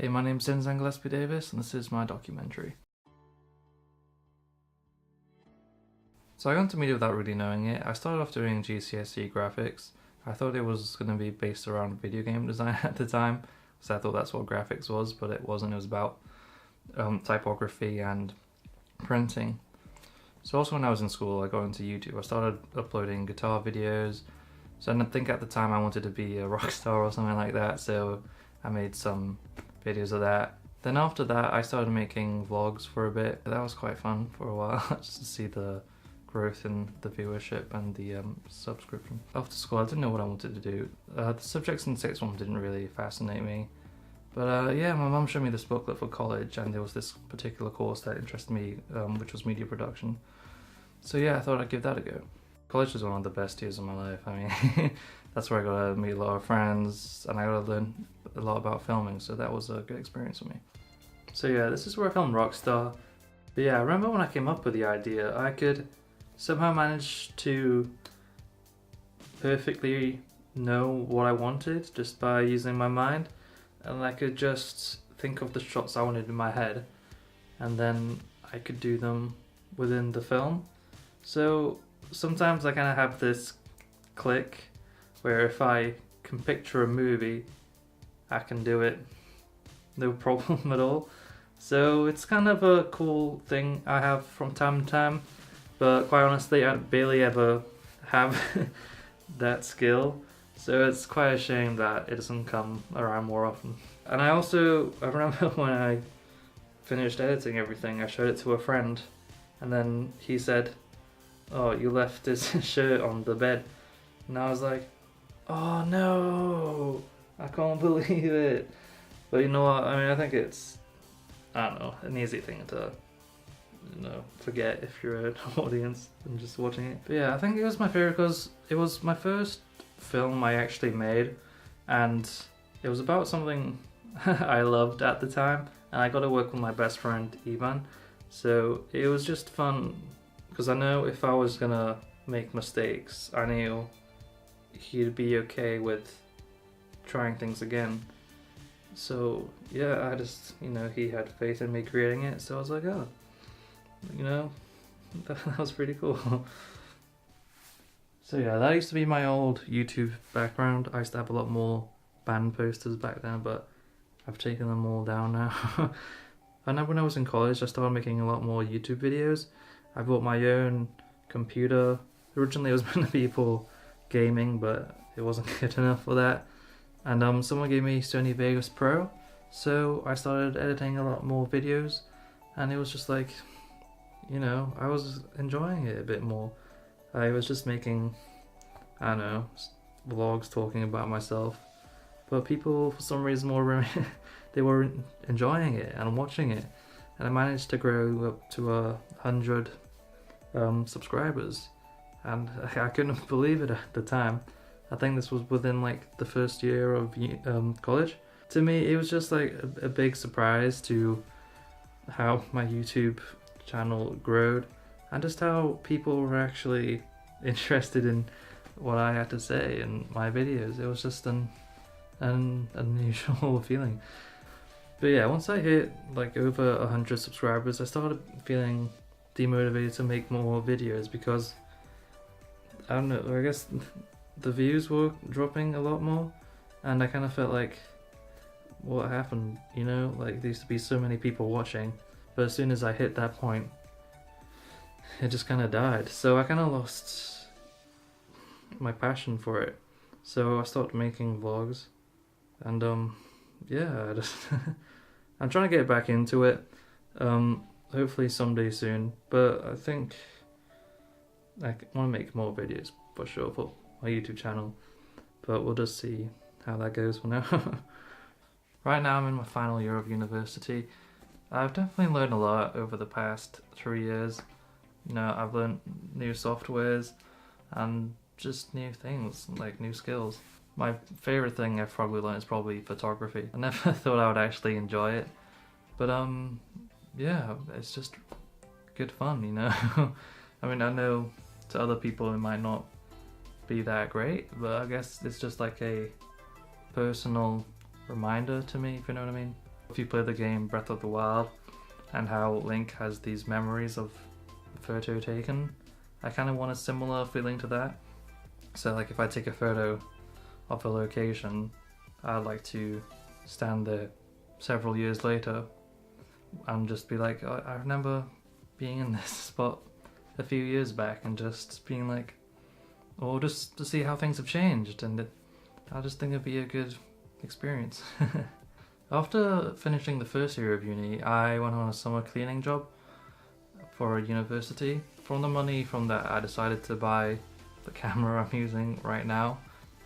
Hey, my name's Zinzan Davis, and this is my documentary. So I got into media without really knowing it. I started off doing GCSE graphics. I thought it was going to be based around video game design at the time, so I thought that's what graphics was, but it wasn't. It was about typography and printing. So also when I was in school, I got into YouTube. I started uploading guitar videos. So I think at the time I wanted to be a rock star or something like that, so I made some videos of that. Then after that I started making vlogs for a bit. That was quite fun for a while, just to see the growth in the viewership and the subscription. After school I didn't know what I wanted to do. The subjects in sixth form didn't really fascinate me. But yeah, my mum showed me this booklet for college, and there was this particular course that interested me, which was media production. So yeah, I thought I'd give that a go. College was one of the best years of my life. I mean, that's where I got to meet a lot of friends, and I got to learn a lot about filming, so that was a good experience for me. So yeah, this is where I filmed Rockstar. But yeah, I remember when I came up with the idea, I could somehow manage to perfectly know what I wanted just by using my mind. And I could just think of the shots I wanted in my head, and then I could do them within the film. So sometimes I kind of have this click where if I can picture a movie, I can do it no problem at all. So it's kind of a cool thing I have from time to time, but quite honestly I barely ever have that skill. So it's quite a shame that it doesn't come around more often. And I remember when I finished editing everything, I showed it to a friend, and then he said, "Oh, you left this shirt on the bed." And I was like, "Oh no, I can't believe it." But you know what, I mean, I think it's, I don't know, an easy thing to, forget if you're an audience and just watching it. But yeah, I think it was my favorite because it was my first film I actually made, and it was about something I loved at the time, and I got to work with my best friend Ivan, so it was just fun because I know if I was gonna make mistakes, I knew he'd be okay with trying things again. So yeah, I just, he had faith in me creating it, so I was like, oh, that was pretty cool. So yeah, that used to be my old YouTube background. I used to have a lot more band posters back then, but I've taken them all down now. I know when I was in college, I started making a lot more YouTube videos. I bought my own computer. Originally it was meant to be for gaming, but it wasn't good enough for that. And someone gave me Sony Vegas Pro, so I started editing a lot more videos, and it was just like, I was enjoying it a bit more. I was just making, I don't know, vlogs talking about myself, but people for some reason they were enjoying it and watching it, and I managed to grow up to 100 subscribers, and I couldn't believe it at the time. I think this was within like the first year of college. To me, it was just like a big surprise to how my YouTube channel growed, and just how people were actually interested in what I had to say in my videos. It was just an unusual feeling. But yeah, once I hit like over 100 subscribers, I started feeling demotivated to make more videos because, I don't know, I guess the views were dropping a lot more, and I kind of felt like, what happened, like there used to be so many people watching, but as soon as I hit that point, it just kind of died. So I kind of lost my passion for it. So I started making vlogs, and yeah, I just I'm trying to get back into it. Hopefully someday soon. But I think I want to make more videos for sure for my YouTube channel. But we'll just see how that goes for now. Right now I'm in my final year of university. I've definitely learned a lot over the past 3 years. I've learned new softwares and just new things, like new skills. My favorite thing I've probably learned is probably photography. I never thought I would actually enjoy it, but yeah, it's just good fun, I mean, I know to other people it might not be that great, but I guess it's just like a personal reminder to me, if you know what I mean. If you play the game Breath of the Wild and how Link has these memories of the photo taken, I kind of want a similar feeling to that. So like if I take a photo of a location, I'd like to stand there several years later and just be like, oh, I remember being in this spot a few years back, and just being like, or just to see how things have changed, and I just think it'd be a good experience. After finishing the first year of uni, I went on a summer cleaning job for a university. From the money from that, I decided to buy the camera I'm using right now,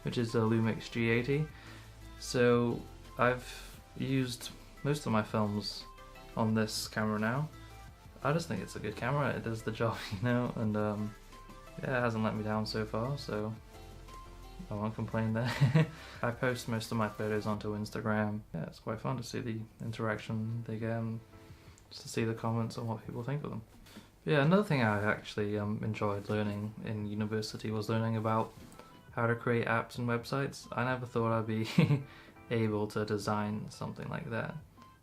which is a Lumix G80. So I've used most of my films on this camera now. I just think it's a good camera, it does the job, you know, and yeah, it hasn't let me down so far, so I won't complain there. I post most of my photos onto Instagram. Yeah, it's quite fun to see the interaction they get and just to see the comments on what people think of them. Yeah, another thing I actually enjoyed learning in university was learning about how to create apps and websites. I never thought I'd be able to design something like that,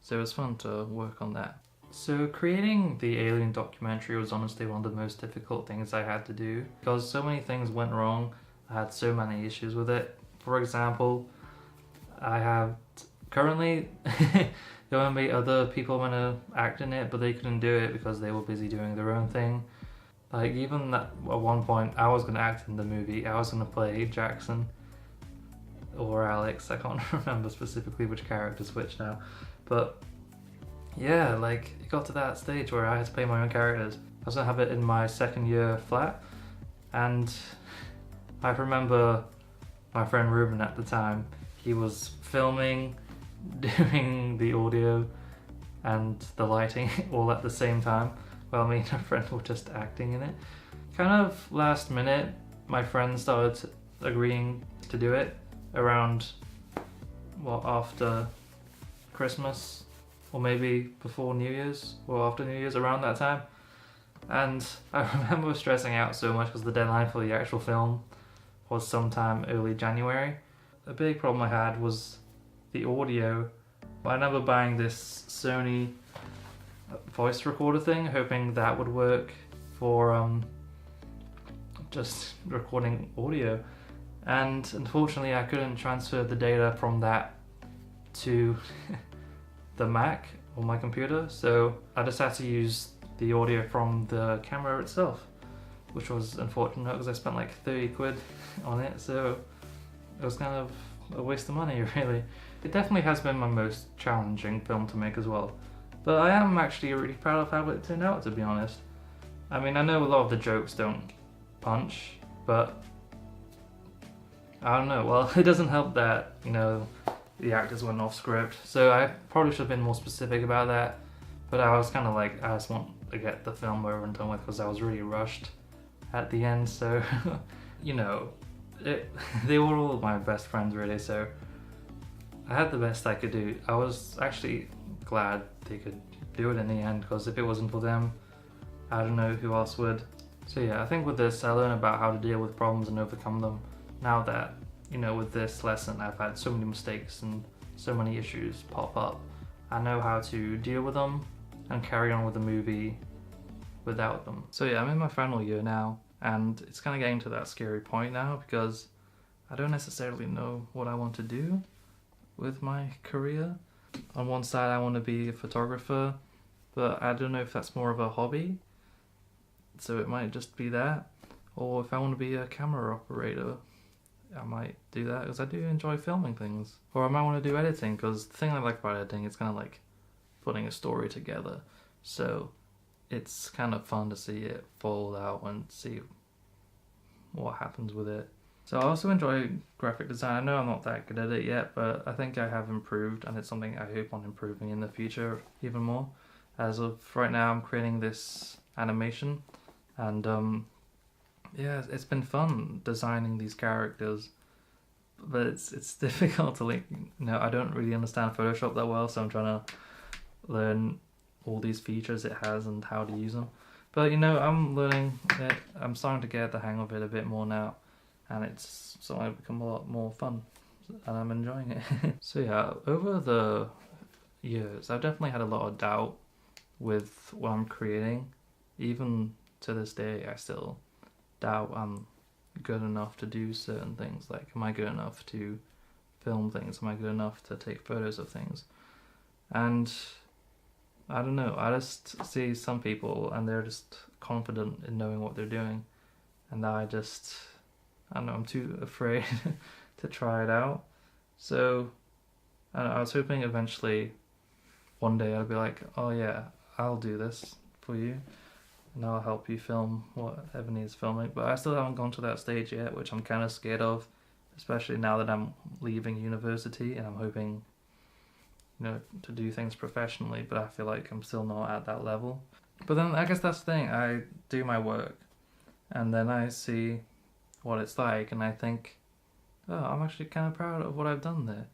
so it was fun to work on that. So creating the Alien documentary was honestly one of the most difficult things I had to do, because so many things went wrong. I had so many issues with it. For example, I have currently there were be other people want to act in it, but they couldn't do it because they were busy doing their own thing. Like even at one point I was going to act in the movie, I was going to play Jackson or Alex, I can't remember specifically which character switched now, but yeah, like it got to that stage where I had to play my own characters. I was going to have it in my second year flat, and I remember my friend Ruben at the time, he was filming, doing the audio and the lighting all at the same time, while me and a friend were just acting in it. Kind of last minute, my friend started agreeing to do it around, well, after Christmas, or maybe before New Year's, or after New Year's, around that time. And I remember stressing out so much because the deadline for the actual film was sometime early January. A big problem I had was the audio. I remember buying this Sony voice recorder thing, hoping that would work for just recording audio. And unfortunately I couldn't transfer the data from that to the Mac or my computer, so I just had to use the audio from the camera itself, which was unfortunate because I spent like 30 quid on it, so it was kind of a waste of money really. It definitely has been my most challenging film to make as well, but I am actually really proud of how it turned out, to be honest. I mean, I know a lot of the jokes don't punch, but I don't know, well, it doesn't help that, you know, the actors went off script, so I probably should have been more specific about that, but I was kind of like, I just want to get the film over and done with because I was really rushed at the end, so you know, they were all my best friends really, so I had the best I could do. I was actually glad they could do it in the end, because if it wasn't for them, I don't know who else would. So yeah, I think with this I learned about how to deal with problems and overcome them. Now that, you know, with this lesson I've had so many mistakes and so many issues pop up, I know how to deal with them and carry on with the movie without them. So yeah, I'm in my final year now, and it's kind of getting to that scary point now because I don't necessarily know what I want to do with my career. On one side I want to be a photographer, but I don't know if that's more of a hobby, so it might just be that, or if I want to be a camera operator, I might do that because I do enjoy filming things. Or I might want to do editing, because the thing I like about editing is kind of like putting a story together, so it's kind of fun to see it fall out and see what happens with it. So I also enjoy graphic design. I know I'm not that good at it yet, but I think I have improved, and it's something I hope on improving in the future even more. As of right now, I'm creating this animation, and yeah, it's been fun designing these characters, but it's difficult to, like, you know, I don't really understand Photoshop that well, so I'm trying to learn all these features it has and how to use them. But you know, I'm learning it, I'm starting to get the hang of it a bit more now, and it's starting to become a lot more fun, and I'm enjoying it. So yeah, over the years. I've definitely had a lot of doubt with what I'm creating. Even to this day, I still doubt I'm good enough to do certain things. Like, am I good enough to film things? Am I good enough to take photos of things? And I don't know, I just see some people and they're just confident in knowing what they're doing. And I don't know, I'm too afraid to try it out. So I was hoping eventually one day I'd be like, oh yeah, I'll do this for you and I'll help you film whatever needs filming. But I still haven't gone to that stage yet, which I'm kind of scared of, especially now that I'm leaving university and I'm hoping, to do things professionally, but I feel like I'm still not at that level. But then I guess that's the thing, I do my work and then I see what it's like and I think, oh, I'm actually kind of proud of what I've done there.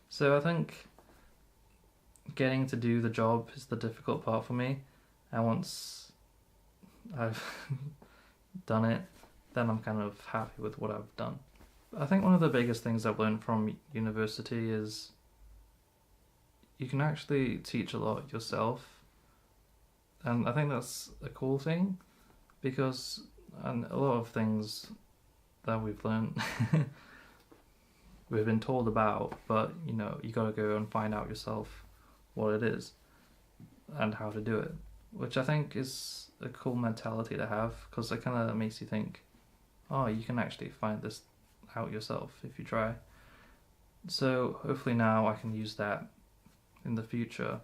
So I think getting to do the job is the difficult part for me, and once I've done it, then I'm kind of happy with what I've done. I think one of the biggest things I've learned from university is you can actually teach a lot yourself, and I think that's a cool thing, because and a lot of things that we've learned we've been told about, but you gotta go and find out yourself what it is and how to do it, which I think is a cool mentality to have, because it kind of makes you think, oh, you can actually find this out yourself if you try. So hopefully now I can use that in the future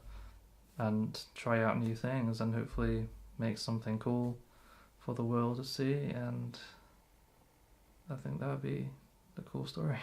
and try out new things and hopefully make something cool for the world to see, and I think that would be a cool story.